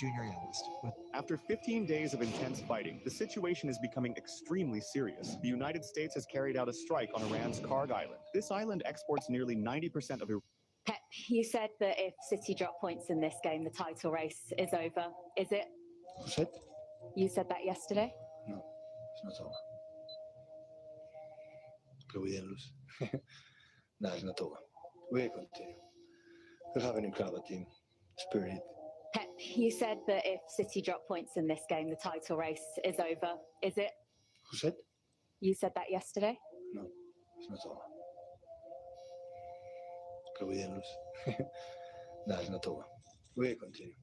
junior analyst. After 15 days of intense fighting, the situation is becoming extremely serious. The United States has carried out a strike on Iran's Karg Island. This island exports nearly 90% of Pep, you said that if City drop points in this game, the title race is over. Is it? Who said? You said that yesterday? No, it's not over. But we didn't lose. No, it's not over. We'll continue. We'll have an incredible team. Spirit. Pep, you said that if City drop points in this game, the title race is over. Is it? Who said? You said that yesterday? No, it's not over. But we didn't lose. No, it's not over. We'll continue.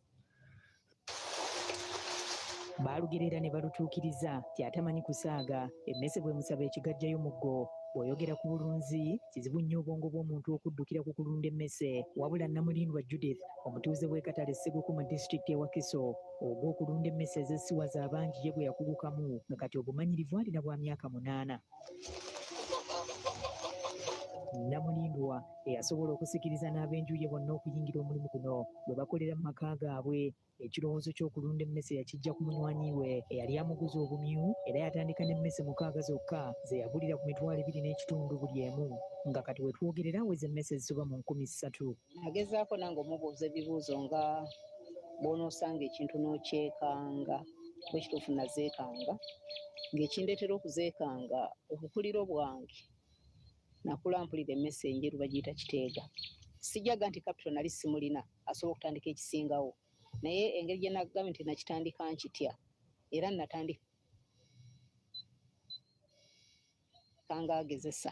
Baalugerera ne balutuukiriza nti atamanyi kusaaga emmese bwe musaba ekigajjayo muggo bw'oyogera ku bulunzi kizibu nnyo obwongo bw'omuntu okuddukira ku kulunda emmese wabula Namulindwa Judith omutuuze w'e Katale Sseguku mu disitulikiti e Wakiso ogw'okulunda emmese ez'essiwaza abangi ye bwe yakugukamu nga kati obumanyirivu alina bwa myaka 8. Namulindwa eyasobola okusikiriza n'ab'enju ye bonna okuyingira omulimu guno bwe bakolera mu maka gaabwe. Ekirowoozo ky'okulunda emmese yakijja ku munywanyi we eyali amuguza obumyu era yatandika n'emmese 6 zokka ze yagulira ku $2.5 buli emu nga kati we twogerera aweza emmese ezisoba mu 3,000. Nagezaako nange omubuuza ebibuuzo nga bw'onoosanga ekintu n'okyekanga bwe kituufu nazeekanga ng'ekindeetera okuzeekanga obukuliro bwange nakula mpulira emmese enjeru bagiyita kiteega. Sijjaga nti kapito nali simulina asobola okutandika ekisingawo naye engeri gye nagambye nti nakitandika nkitya era natandika kanga agezesa.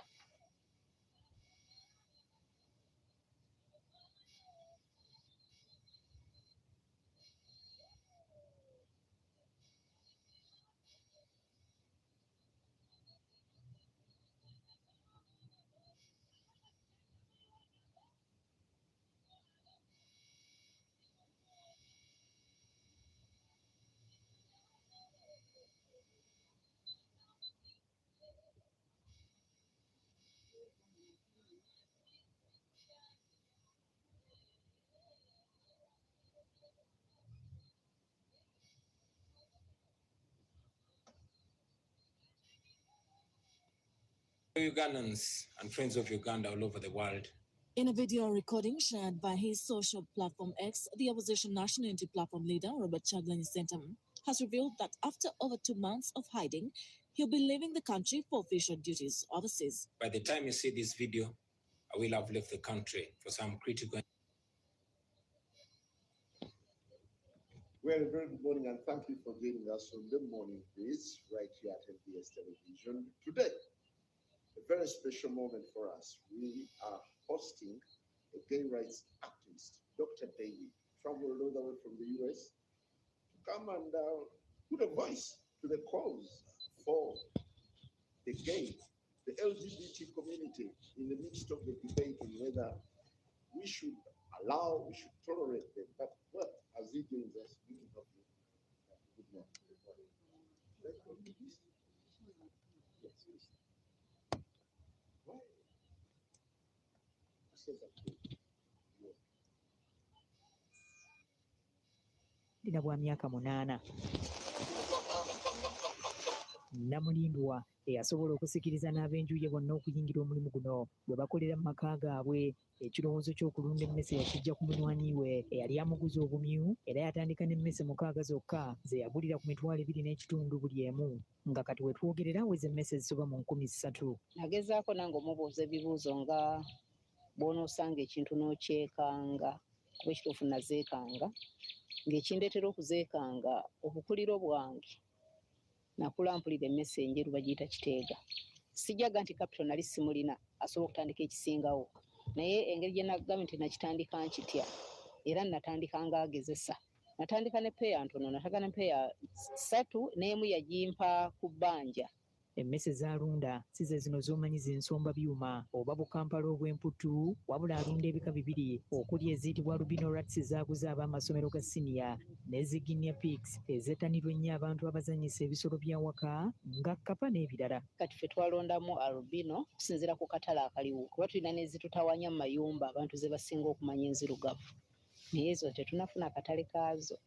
Ugandans and friends of Uganda all over the world. In a video recording shared by his social platform X, the opposition National Unity Platform leader, Robert Chagulanyi Sentamu, has revealed that after over 2 months of hiding, he'll be leaving the country for official duties overseas. By the time you see this video, I will have left the country for some critical... Well, very good morning and thank you for joining us on the morning quiz right here at MBS Television. Today, a very special moment for us. We are hosting a gay rights activist, Dr. David, traveled all the way from the US to come and put a voice to the cause for the gay, the LGBT community in the midst of the debate on whether we should allow, we should tolerate them. But well, as he joins us, we can help you. Good morning. Let's go to this. Yes, please. Why? I said that to you. Alina bwa myaka 8. Namulindwa eyasobola okusikiriza n'ab'enju ye bonna okuyingira omulimu guno bwe bakolera mu maka gaabwe. Ekirowoozo ky'okulunda emmese yakijja ku munywanyi we eyali amuguza obumyu era yatandika n'emmese 6 zokka ze yagulira ku $2.5 buli emu nga kati we twogerera aweza emmese ezisoba mu 3,000. Nagezaako nange omubuuza ebibuuzo nga bw'onoosanga ekintu n'okyekanga kuba ekituufu nazeekanga ng'ekindeetera okuzeekanga obukuliro bwange nakula mpulira emmese enjeru bagiyita kiteega. Sijjaga nti kapito nali simulina asobola okutandika ekisingawo naye engeri gye nagambye nti nakitandika nkitya era natandika ng'agezesa. Natandika ne peya ntono, nataka ne peya 3 n'emu yagimpa ku bbanja. Emmese z'alunda si ze zino z'omanyi z'ensomba byuma oba bukampala obw'emputtu wabula alunda ebika 2 okuli eziyitibwa Albino Rats ezaaguza ab'amasomero ga siniya n'ezi Guinea Pigs ezettanirwa ennyo abantu abazanyisa ebisolo by'awaka nga kkapa n'ebirala. Kati ffe twalondamu albino kusinziira ku katale akaliwo kuba tulina n'ezitutawanya mu mayumba abantu ze basinga okumanya enzirugavu naye ezo tetunafuna katale kaazo.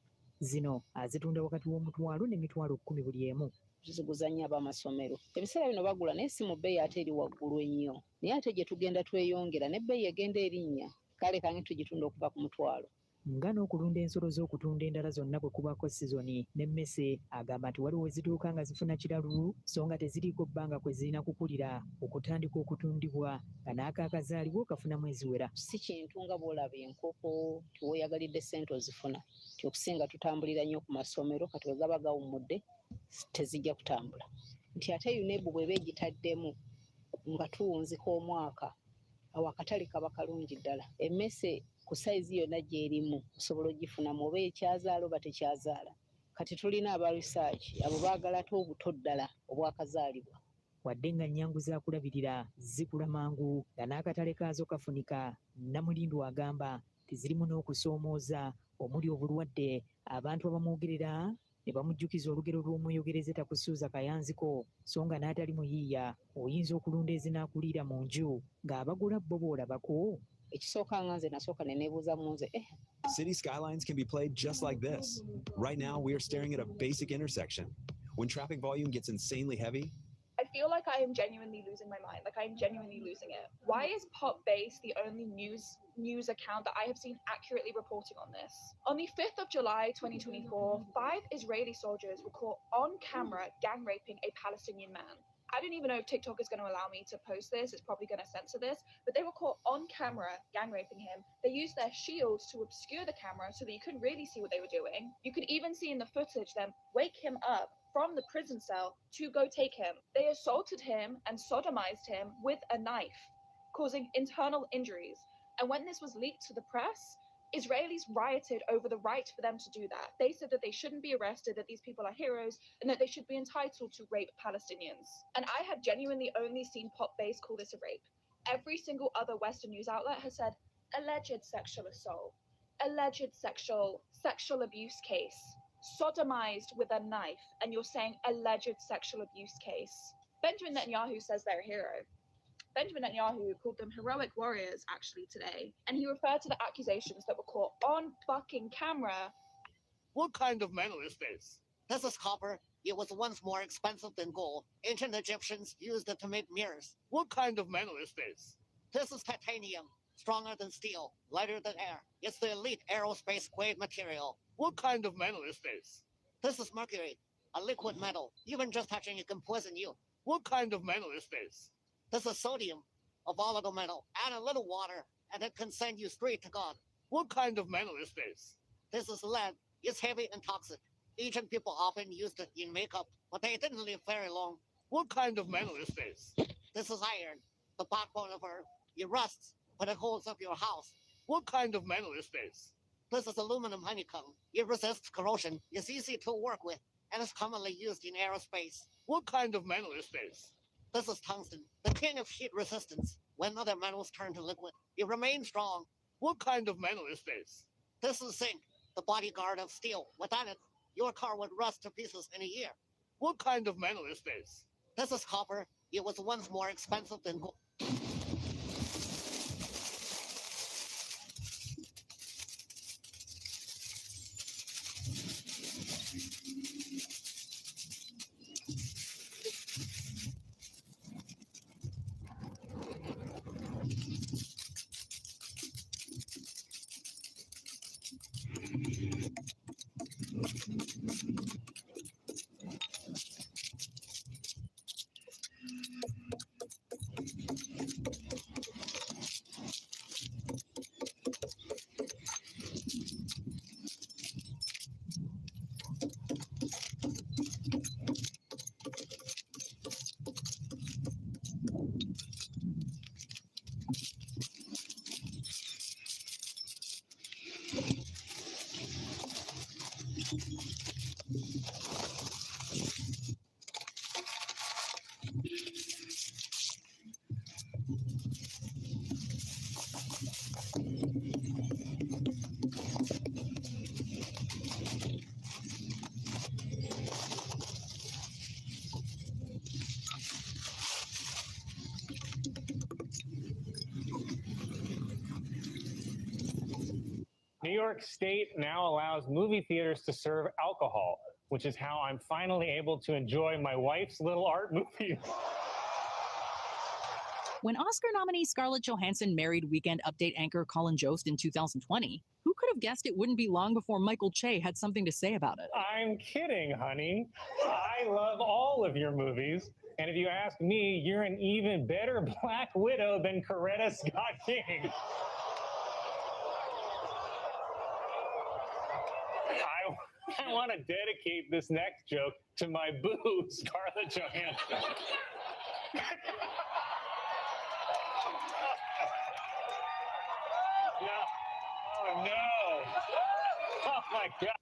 zino azitunda wakati w'omutwalo n'emitwalo 10 buli emu. Tuziguza nnyo ab'amasomero. Ebiseera bino bagula naye si mu bbeeyi ate eri waggulu ennyo. Naye ate gye tugenda tweyongera n'ebbeeyi egenda erinnya. Kale kange tugitunda okuva ku mutwalo. Nga n'okulunda ensolo z'okutunda endala zonna bwe kubaako sizoni n'emmese agamba nti waliwo we zituuka nga zifuna kiralulu so nga teziriiko bbanga kwe zirina kukulira okutandika okutundibwa nga n'akaakazaalibwa okafunamu eziwera. Si kintu nga bw'olaba enkoko tiweeyagalidde ssente ozifuna. Ti okusinga tutambulira nnyo ku masomero kati bwe gaba gawummudde tezijja kutambula. Nti ate UNEB bw'eba egitaddemu nga tuwunzika omwaka awo akatale kaba kalungi ddala. Emmese ku sayizi yonna gy'erimu osobola ogifunamu oba ekyazaala oba tekyazaala. Kati tulina aba research abo baagala ate obuto ddala obwakazaalibwa. Wadde nga nnyangu za kulabirira zikula mangu nga n'akatale kaazo kafunika, Namulindu agamba tizirimu n'okusoomooza omuli obulwadde abantu abamwogerera ne bamujjukiza olugero lw'omweyogereze takusuuza kayanziko so nga n'atali muyiiya oyinza okulunda ezinaakuliira mu nju ng'abagula bo b'olabako. Ekisooka nga nze nasooka ne neebuuza mu nze City skylines can be played just like this. Right now, we are staring at a basic intersection. When traffic volume gets insanely heavy, I feel like I am genuinely losing my mind. Like I'm genuinely losing it. Why is Pop Base the only news account that I have seen accurately reporting on this? On the 5th of July 2024, 5 Israeli soldiers were caught on camera gang raping a Palestinian man. I don't even know if TikTok is going to allow me to post this. It's probably going to censor this, but they were caught on camera gang raping him. They used their shields to obscure the camera so that you couldn't really see what they were doing. You could even see in the footage them wake him up from the prison cell to go take him. They assaulted him and sodomized him with a knife, causing internal injuries. And when this was leaked to the press, Israelis rioted over the right for them to do that. They said that they shouldn't be arrested, that these people are heroes, and that they should be entitled to rape Palestinians. And I have genuinely only seen Pop Base call this a rape. Every single other Western news outlet has said alleged sexual assault, alleged sexual abuse case, sodomized with a knife, and you're saying alleged sexual abuse case. Benjamin Netanyahu says they're a hero. Benjamin Netanyahu called them heroic warriors actually today, and he referred to the accusations that were caught on fucking camera. What kind of metal is this? This is copper. It was once more expensive than gold. Ancient Egyptians used it to make mirrors. What kind of metal is this? This is titanium, stronger than steel, lighter than air. It's the elite aerospace grade material. What kind of metal is this? This is mercury, a liquid metal. Even just touching it can poison you. What kind of metal is this? This is sodium, a volatile metal. Add a little water, and it can send you straight to God. What kind of metal is this? This is lead. It's heavy and toxic. Ancient people often used it in makeup, but they didn't live very long. What kind of metal is this? This is iron, the backbone of Earth. It rusts, but it holds up your house. What kind of metal is this? This is aluminum honeycomb. It resists corrosion. It's easy to work with, and is commonly used in aerospace. What kind of metal is this? This is tungsten, the king of heat resistance. When other metals turn to liquid, it remains strong. What kind of metal is this? This is zinc, the bodyguard of steel. Without it, your car would rust to pieces in a year. What kind of metal is this? This is copper. It was once more expensive than gold. New York State now allows movie theaters to serve alcohol, which is how I'm finally able to enjoy my wife's little art movies. When Oscar nominee Scarlett Johansson married Weekend Update anchor Colin Jost in 2020, who could have guessed it wouldn't be long before Michael Che had something to say about it? I'm kidding, honey. I love all of your movies. And if you ask me, you're an even better Black Widow than Coretta Scott King. I want to dedicate this next joke to my boo, Scarlett Johansson. No. Oh, no. Oh, my God.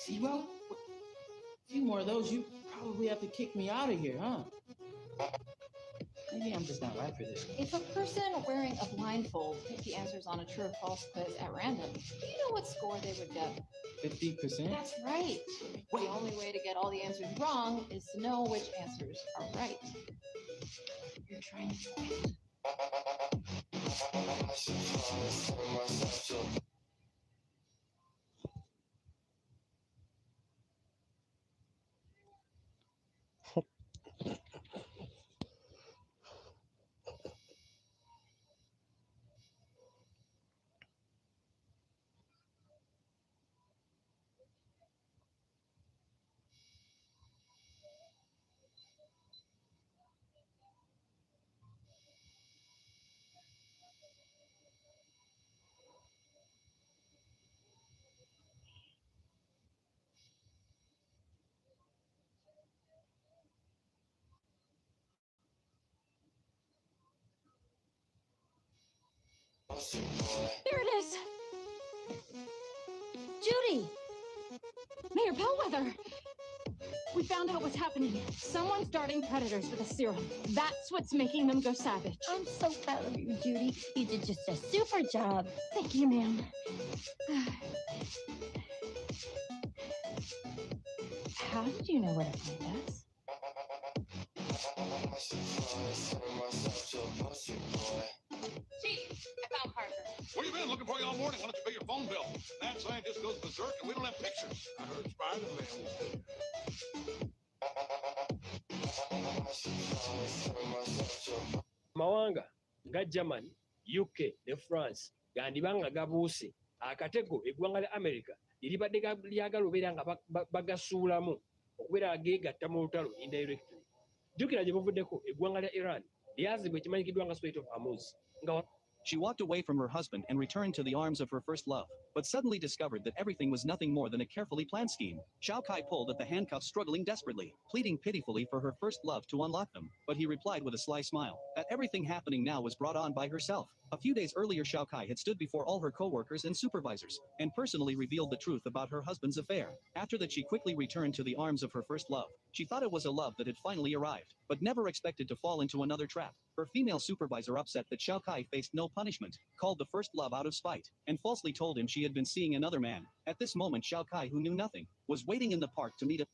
Zero? A few more of those, you probably have to kick me out of here, huh? Maybe I'm just not right for this. If a person wearing a blindfold picked the answers on a true or false quiz at random, do you know what score they would get? 50%? That's right. The only way to get all the answers wrong is to know which answers are right. You're trying to win. There it is! Judy! Mayor Bellwether! We found out what's happening. Someone's darting predators with a serum. That's what's making them go savage. I'm so proud of you, Judy. You did just a super job. Thank you, ma'am. How did you know where to find us? Chief, I found Parker. Where you been? Looking for you all morning. Why don't you pay your phone bill? That scientist goes berserk and we don't have pictures. I heard Spider-Man was there. Mawanga nga Germany, UK ne France gandibanga gabuuse akatego eggwanga lya America liribadde lyagala obeera nga bagasuulamu okubeera geegatta mu lutalo indirectly. Jjukira gye buvuddeko eggwanga lya Iran lyazibwa ekimanyikiddwa nga Strait of Hormuz nga She walked away from her husband and returned to the arms of her first love, but suddenly discovered that everything was nothing more than a carefully planned scheme. Xiao Kai pulled at the handcuffs, struggling desperately, pleading pitifully for her first love to unlock them, but he replied with a sly smile that everything happening now was brought on by herself. A few days earlier, Xiao Kai had stood before all her co-workers and supervisors, and personally revealed the truth about her husband's affair. After that, she quickly returned to the arms of her first love. She thought it was a love that had finally arrived, but never expected to fall into another trap. Her female supervisor, upset that Xiao Kai faced no punishment, called the first love out of spite, and falsely told him she had been seeing another man. At this moment, Xiao Kai, who knew nothing, was waiting in the park to meet a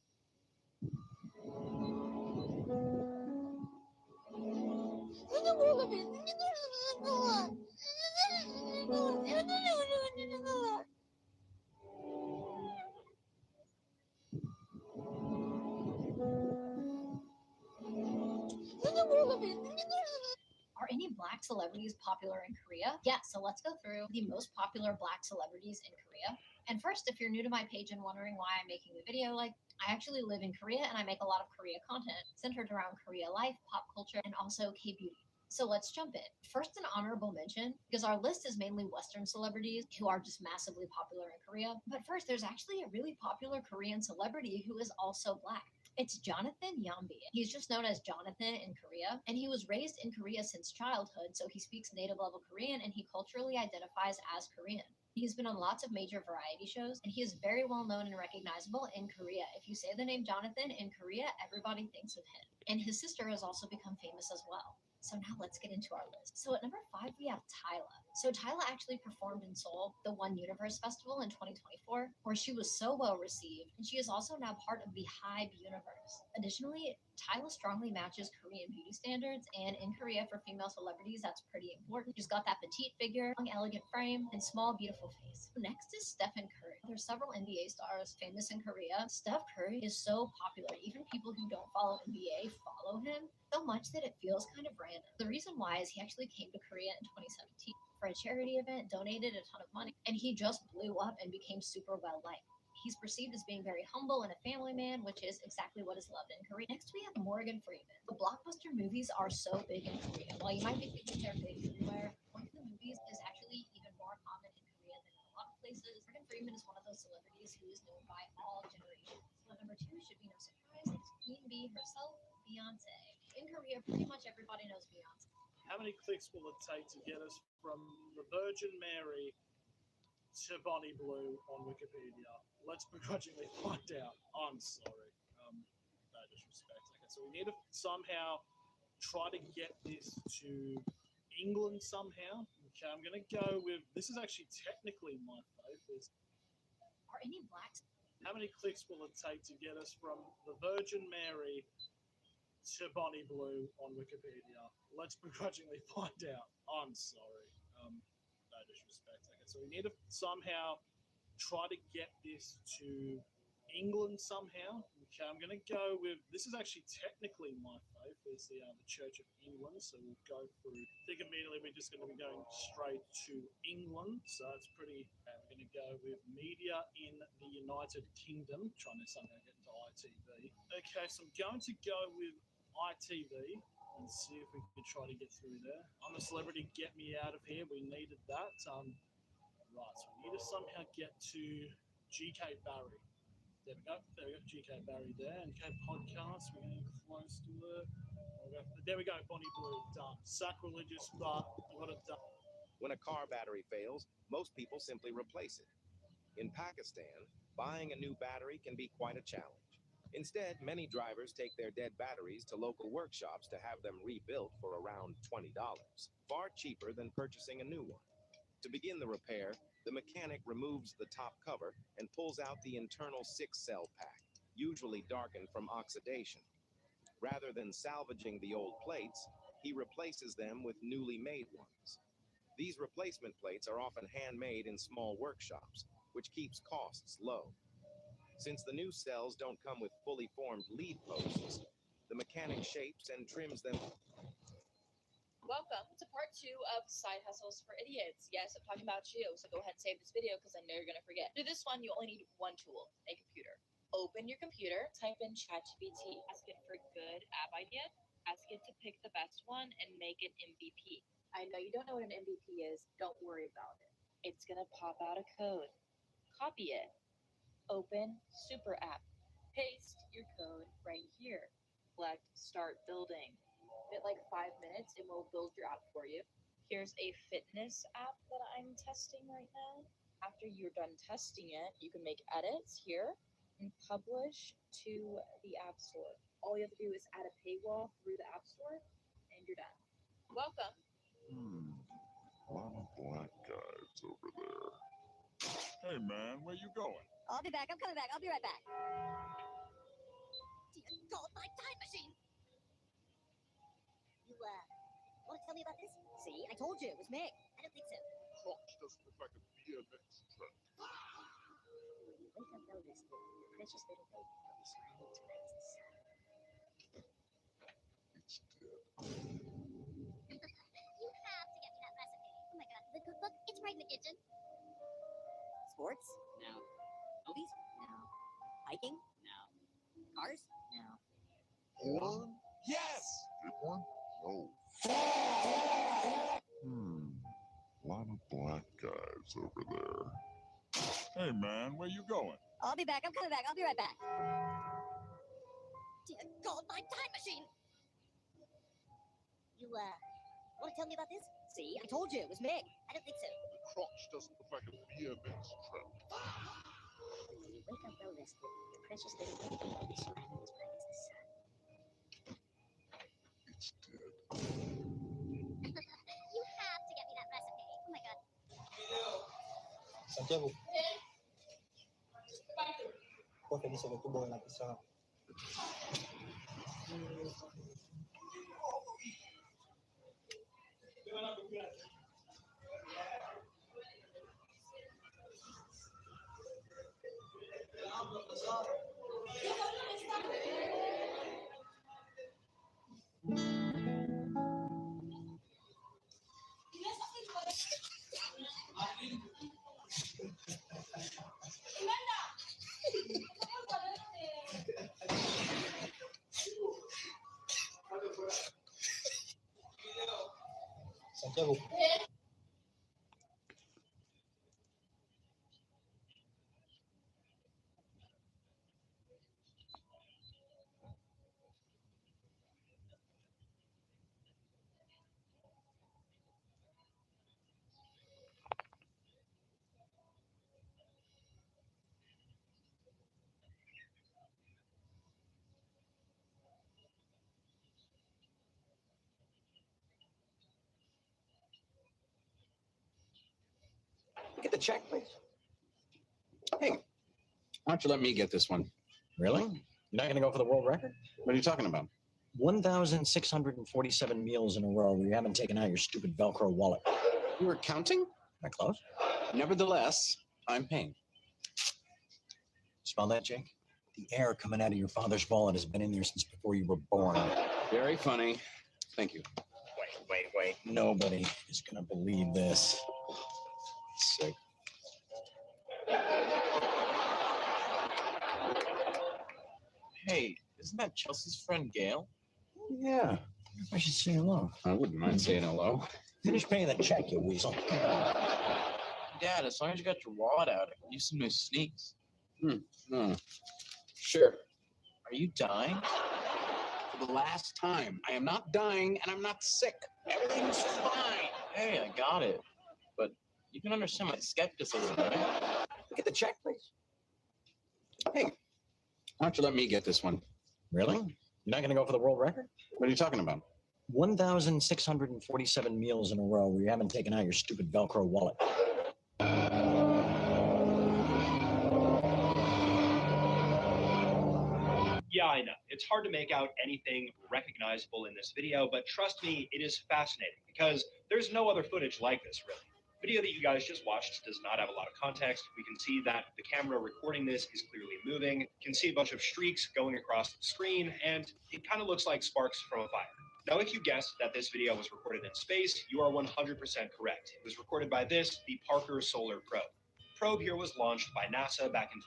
Are any black celebrities popular in Korea? Yeah, so let's go through the most popular black celebrities in Korea. And first, if you're new to my page and wondering why I'm making the video, I actually live in Korea and I make a lot of Korea content centered around Korea life, pop culture, and also K-beauty. So let's jump in. First, an honorable mention, because our list is mainly Western celebrities who are just massively popular in Korea. But first, there's actually a really popular Korean celebrity who is also black. It's Jonathan Yambi. He's just known as Jonathan in Korea, and he was raised in Korea since childhood, so he speaks native level Korean and he culturally identifies as Korean. He's been on lots of major variety shows, and he is very well known and recognizable in Korea. If you say the name Jonathan in Korea, everybody thinks of him. And his sister has also become famous as well. So now let's get into our list. So at number 5, we have Tyla. So Tyla actually performed in Seoul, the One Universe Festival in 2024, where she was so well received, and she is also now part of the Hybe universe. Additionally, Tyla strongly matches Korean beauty standards, and in Korea for female celebrities, that's pretty important. She's got that petite figure, long, elegant frame, and small, beautiful face. Next is Stephen Curry. There's several NBA stars famous in Korea. Steph Curry is so popular, even people who don't follow NBA follow him so much that it feels kind of random. The reason why is he actually came to Korea in 2017 for a charity event, donated a ton of money, and he just blew up and became super well liked. He's perceived as being very humble and a family man, which is exactly what is loved in Korea. Next, we have Morgan Freeman. The blockbuster movies are so big in Korea. While you might be thinking they're big everywhere, going to the movies is actually even more common in Korea than in a lot of places. Morgan Freeman is one of those celebrities who is known by all generations. So number 2 should be no surprise. It's Queen Bee herself, Beyonce. In Korea, pretty much everybody knows Beyonce. How many clicks will it take to get us from the Virgin Mary to Bonnie Blue on Wikipedia? Let's begrudgingly find out. I'm sorry. No disrespect. Okay, so we need to somehow try to get this to England somehow. Okay, I'm going to go with, this is actually technically my favourite. Are any blacks? How many clicks will it take to get us from the Virgin Mary to Bonnie Blue on Wikipedia? Let's begrudgingly find out. I'm sorry. No disrespect. Okay, so we need to somehow try to get this to England somehow. Okay, I'm going to go with, this is actually technically my faith, is the Church of England, so we'll go through, I think immediately we're just going to be going straight to England, so it's pretty, we're going to go with media in the United Kingdom, trying to somehow get into ITV. Okay, so I'm going to go with ITV and see if we can try to get through there. I'm a celebrity, get me out of here, we needed that. Right, so we need to somehow get to GK Barry. There we go, GK Barry there. And UK Podcast, we're getting close to it. There we go, Bonnie Blue, done. Sacrilegious, but we got it done. When a car battery fails, most people simply replace it. In Pakistan, buying a new battery can be quite a challenge. Instead, many drivers take their dead batteries to local workshops to have them rebuilt for around $20, far cheaper than purchasing a new one. To begin the repair, the mechanic removes the top cover and pulls out the internal 6-cell pack, usually darkened from oxidation. Rather than salvaging the old plates, he replaces them with newly made ones. These replacement plates are often handmade in small workshops, which keeps costs low. Since the new cells don't come with fully formed lead posts, the mechanic shapes and trims them. Welcome to part 2 of Side Hustles for Idiots. Yes, I'm talking about you, so go ahead and save this video because I know you're going to forget. For this one, you only need one tool, a computer. Open your computer, type in ChatGPT, ask it for good app idea, ask it to pick the best one, and make an MVP. I know you don't know what an MVP is, don't worry about it. It's going to pop out a code. Copy it. Open Super App. Paste your code right here. Select Start Building. Give it like 5 minutes and we'll build your app for you. Here's a fitness app that I'm testing right now. After you're done testing it, you can make edits here and publish to the App Store. All you have to do is add a paywall through the App Store and you're done. Welcome. A lot of black guys over there. Hey man, where you going? I'll be back. I'm coming back. I'll be right back. Dear God, my time machine! You, want to tell me about this? See, I told you, it was Meg. I don't think so. Crotch doesn't look like a beer next trip. When you wake up, notice the precious little baby will be smiling tonight. It's dead. You have to get me that recipe. Oh my God, the cookbook, it's right in the kitchen. Sports? No. Movies? No. Hiking? No. Cars? No. Porn? Yes! Big one? No. A lot of black guys over there. Hey man, where you going? I'll be back. I'm coming back. I'll be right back. Dear God, my time machine! You, want to tell me about this? See, I told you, it was Meg. I don't think so. The crotch doesn't look like a beer next trip. When you wake up, notice the precious little baby will be smiling as bright as the sun. Santiago, Jorge dice que tuvo en la pizza. Santiago. Get the check, please. Hey, why don't you let me get this one? Really? You're not going to go for the world record? What are you talking about? 1,647 meals in a row where you haven't taken out your stupid Velcro wallet. You were counting? Am I close? Nevertheless, I'm paying. Smell that, Jake? The air coming out of your father's wallet has been in there since before you were born. Very funny. Thank you. Wait. Nobody is going to believe this. Sick. Hey, isn't that Chelsea's friend Gail? Yeah. I should say hello. I wouldn't mind saying hello. Finish paying the check, you weasel. Dad, as long as you got your wallet out, I can use some new sneaks. Sure. Are you dying? For the last time, I am not dying and I'm not sick. Everything's fine. Hey, I got it. But you can understand my skepticism, right? Get the check, please. Hey, why don't you let me get this one? Really? You're not going to go for the world record? What are you talking about? 1,647 meals in a row where you haven't taken out your stupid Velcro wallet. Yeah, I know. It's hard to make out anything recognizable in this video, but trust me, it is fascinating because there's no other footage like this, really. The video that you guys just watched does not have a lot of context. We can see that the camera recording this is clearly moving. You can see a bunch of streaks going across the screen, and it kind of looks like sparks from a fire. Now, if you guessed that this video was recorded in space, you are 100% correct. It was recorded by the Parker Solar Probe. The probe here was launched by NASA back in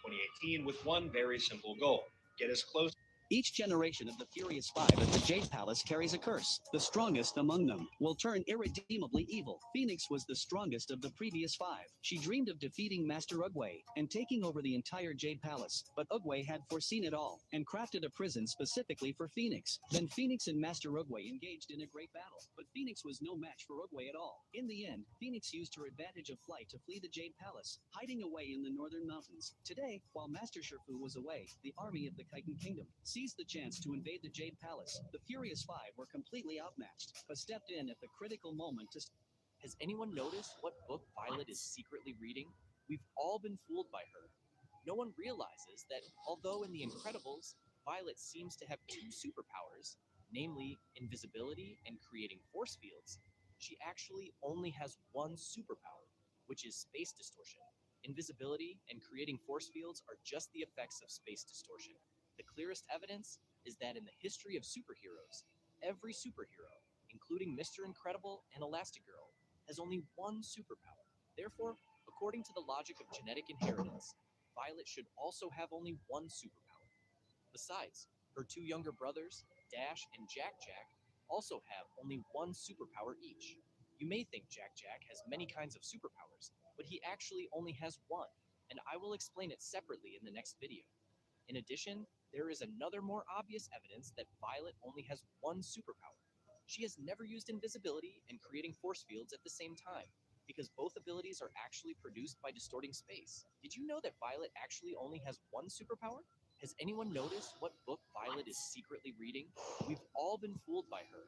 2018 with one very simple goal: get as close. Each generation of the Furious Five at the Jade Palace carries a curse. The strongest among them will turn irredeemably evil. Phoenix was the strongest of the previous five. She dreamed of defeating Master Ugwe and taking over the entire Jade Palace, but Ugwe had foreseen it all and crafted a prison specifically for Phoenix. Then Phoenix and Master Ugwe engaged in a great battle, but Phoenix was no match for Ugwe at all. In the end, Phoenix used her advantage of flight to flee the Jade Palace, hiding away in the northern mountains. Today, while Master Shifu was away, the army of the Chitin Kingdom seized the chance to invade the Jade Palace. The Furious Five were completely outmatched, but stepped in at the critical moment to... Has anyone noticed what book Violet is secretly reading? We've all been fooled by her. No one realizes that although in The Incredibles, Violet seems to have two superpowers, namely invisibility and creating force fields, she actually only has one superpower, which is space distortion. Invisibility and creating force fields are just the effects of space distortion. The clearest evidence is that in the history of superheroes, every superhero, including Mr. Incredible and Elastigirl, has only one superpower. Therefore, according to the logic of genetic inheritance, Violet should also have only one superpower. Besides, her two younger brothers, Dash and Jack Jack, also have only one superpower each. You may think Jack Jack has many kinds of superpowers, but he actually only has one, and I will explain it separately in the next video. In addition, there is another more obvious evidence that Violet only has one superpower. She has never used invisibility and creating force fields at the same time, because both abilities are actually produced by distorting space. Did you know that Violet actually only has one superpower? Has anyone noticed what book Violet is secretly reading? We've all been fooled by her.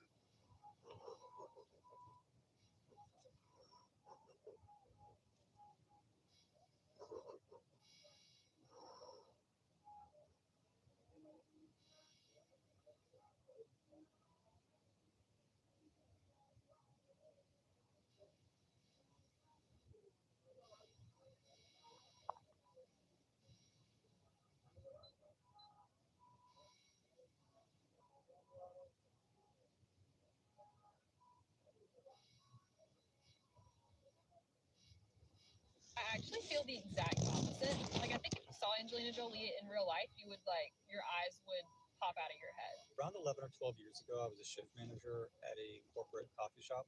I actually feel the exact opposite. Like, I think if you saw Angelina Jolie in real life, you would, like, your eyes would pop out of your head. Around 11 or 12 years ago, I was a shift manager at a corporate coffee shop.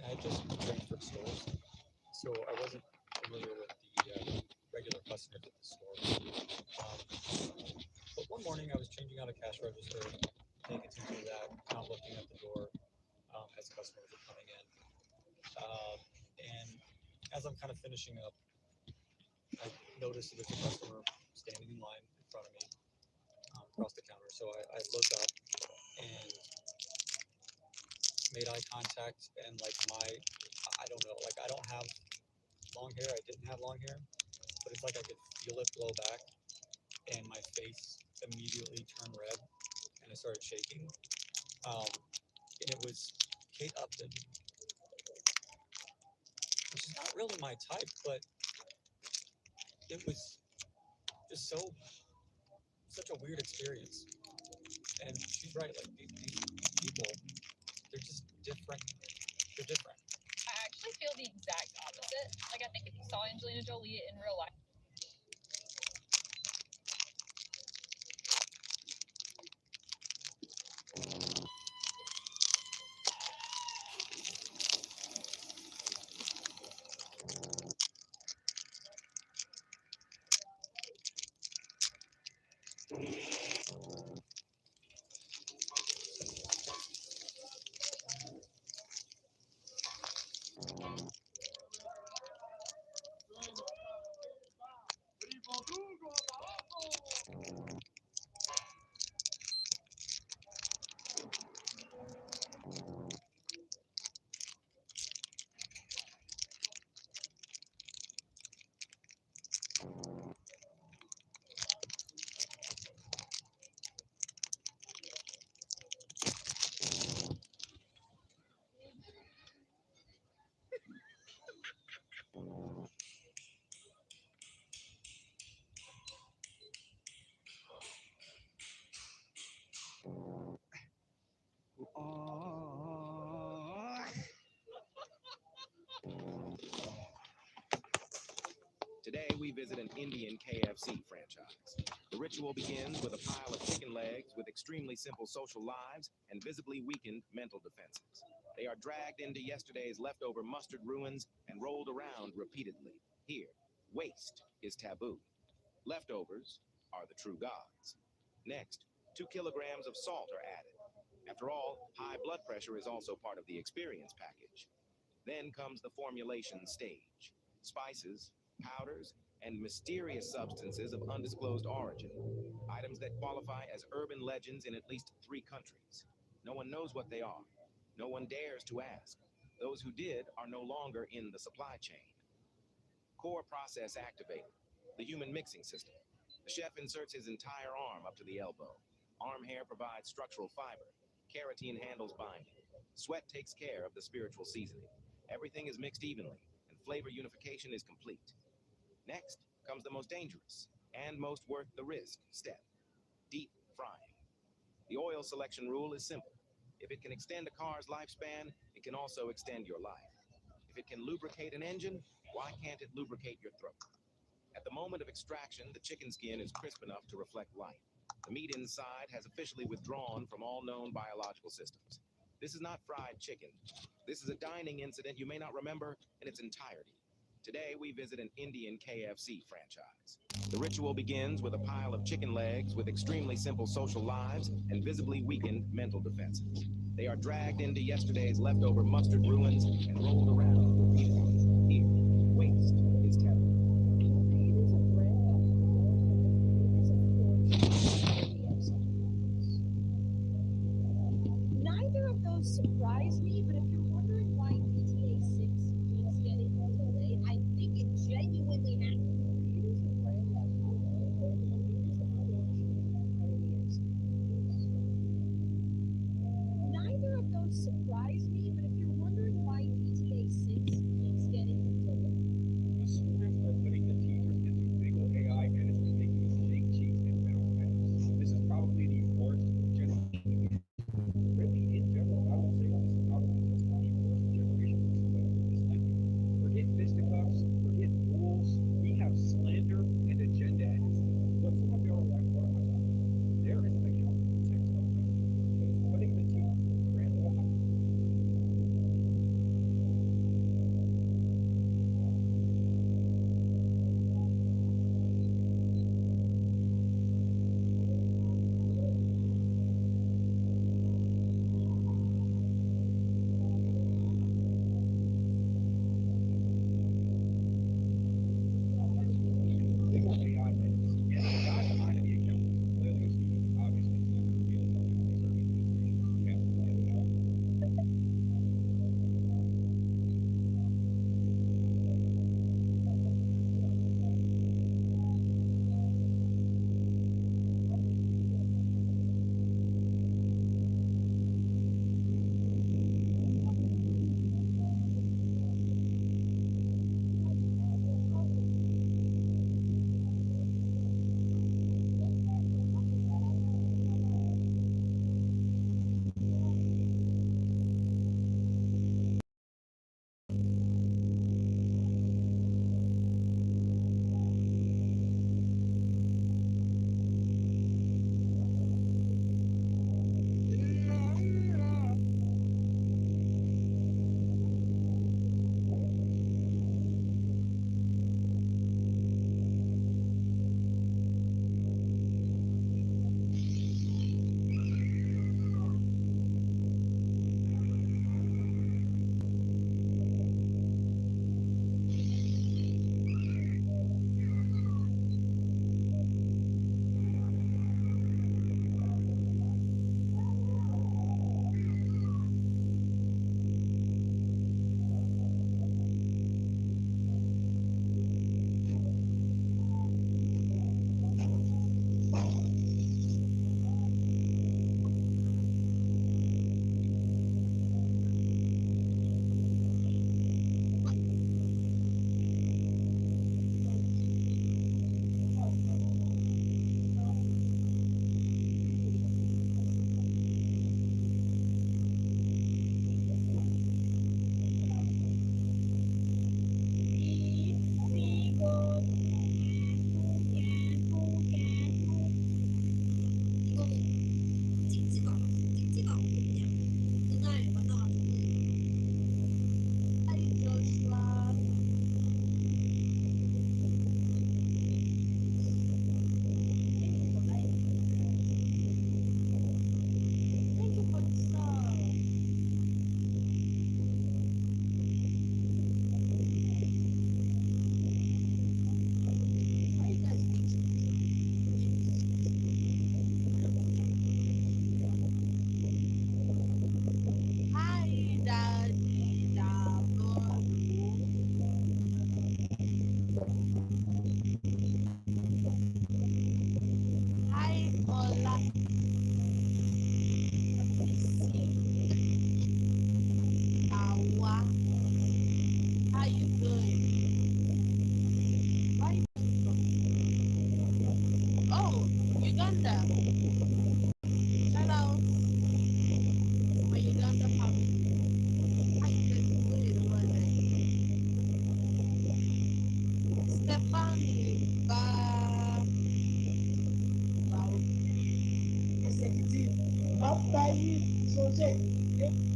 I just transferred stores, so I wasn't familiar with the regular customers at the store. But one morning, I was changing out a cash register, paying attention to that, not looking at the door as customers were coming in. And as I'm kind of finishing up, I noticed that there's a customer standing in line in front of me across the counter. So I looked up and made eye contact, and like I don't know, like I don't have long hair. I didn't have long hair, but it's like I could feel it blow back, and my face immediately turned red, and I started shaking. And it was Kate Upton, which is not really my type, but it was just such a weird experience. And she's right, like these people, they're just different. They're different. I actually feel the exact opposite. Like, I think if you saw Angelina Jolie in real life, Today, we visit an Indian KFC franchise. The ritual begins with a pile of chicken legs with extremely simple social lives and visibly weakened mental defenses. They are dragged into yesterday's leftover mustard ruins and rolled around repeatedly. Here, waste is taboo. Leftovers are the true gods. Next, 2 kilograms of salt are added. After all, high blood pressure is also part of the experience package. Then comes the formulation stage. Spices, powders, and mysterious substances of undisclosed origin. Items that qualify as urban legends in at least 3 countries. No one knows what they are. No one dares to ask. Those who did are no longer in the supply chain. Core process activated. The human mixing system. The chef inserts his entire arm up to the elbow. Arm hair provides structural fiber. Keratin handles binding. Sweat takes care of the spiritual seasoning. Everything is mixed evenly, and flavor unification is complete. Next comes the most dangerous and most worth the risk step: deep frying. The oil selection rule is simple. If it can extend a car's lifespan, it can also extend your life. If it can lubricate an engine, why can't it lubricate your throat? At the moment of extraction, the chicken skin is crisp enough to reflect light. The meat inside has officially withdrawn from all known biological systems. This is not fried chicken. This is a dining incident you may not remember in its entirety. Today, we visit an Indian KFC franchise. The ritual begins with a pile of chicken legs with extremely simple social lives and visibly weakened mental defenses. They are dragged into yesterday's leftover mustard ruins and rolled around repeatedly. Here, waste is taboo. Neither of those surprise me, but if you're wondering why GTA 6 keeps getting delayed, I think it genuinely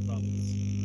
Brothers.